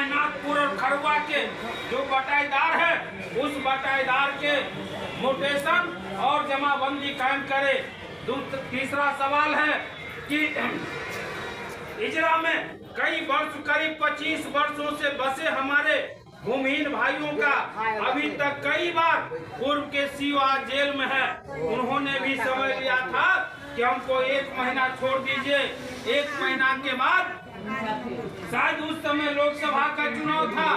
कायनातपुर और खरुआ के जो बटाईदार है उस बटाईदार के मोटेशन और जमाबंदी कायम करे। तीसरा सवाल है कि इजरा में कई वर्ष करीब 25 वर्षों से बसे हमारे भूमिहीन भाइयों का अभी तक कई बार पूर्व के सीओ आज जेल में है। उन्होंने भी समय लिया था कि हमको 1 महीना छोड़ दीजिए। 1 महीना के बाद शायद उस समय लोकसभा का चुनाव था,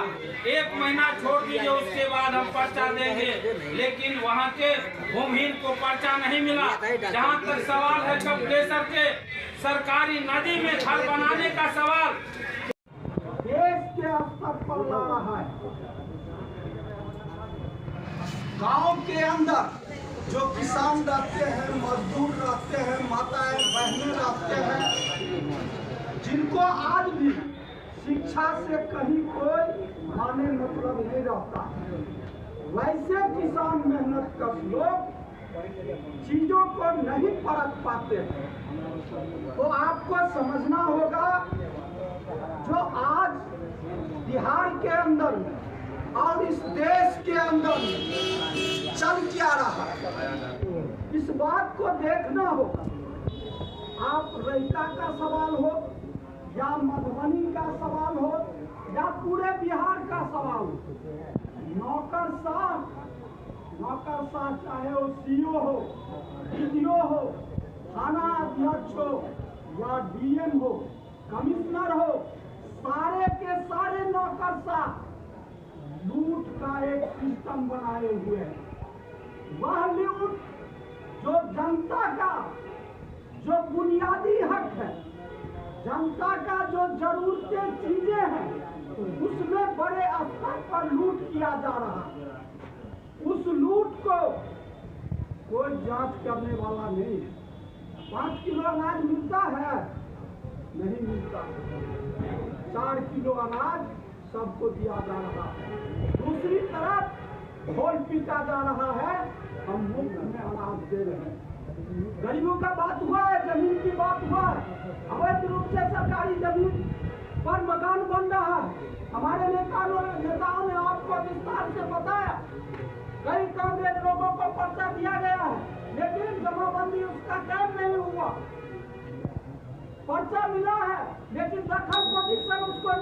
1 महीना छोड़ दीजिए, उसके बाद हम पर्चा देंगे। लेकिन वहाँ के भूमिहीन को पर्चा नहीं मिला। जहाँ तक सवाल है कपिलेश्वर के सरकारी नदी में घर बनाने का सवाल, देश के स्तर पर ला रहा है। गांव के अंदर जो किसान रहते हैं, मजदूर रहते हैं, माताएं बहनें रहते हैं, जिनको आज भी शिक्षा से कहीं कोई माने मतलब नहीं रहता, वैसे किसान मेहनत कर लोग चीजों को नहीं परख पाते हैं। तो आपको समझना होगा जो आज बिहार के अंदर और इस देश के अंदर चल क्या रहा है, इस बात को देखना होगा। आप रैता का सवाल हो या मधुबनी का सवाल हो या पूरे बिहार का सवाल हो, नौकरशाह चाहे वो सीओ हो, डीडीओ हो, थाना अध्यक्ष हो या डीएम हो, कमिश्नर हो, सारे के सारे नौकरशाह लूट का एक सिस्टम बनाए हुए हैं। वह लूट जो जनता का जो बुनियादी हक है, जनता का जो जरूरतें चीजें हैं, उसमें बड़े स्तर पर लूट किया जा रहा है। उस लूट को कोई जांच करने वाला नहीं है। 5 किलो अनाज मिलता है? नहीं मिलता। 4 किलो अनाज सबको दिया जा रहा है। दूसरी तरफ ढोल पीटा जा रहा है, हम मुफ्त में अनाज दे रहे हैं। गरीबों का बात हुआ है, जमीन की बात हुआ है। अवैध रूप से सरकारी जमीन पर मकान बन रहा है। हमारे नेताओं ने आपको विस्तार से बताया, कई कांग्रेस लोगों को पर्चा दिया गया है, लेकिन जमाबंदी उसका काम नहीं हुआ। पर्चा मिला है लेकिन दखल पोजीशन उसको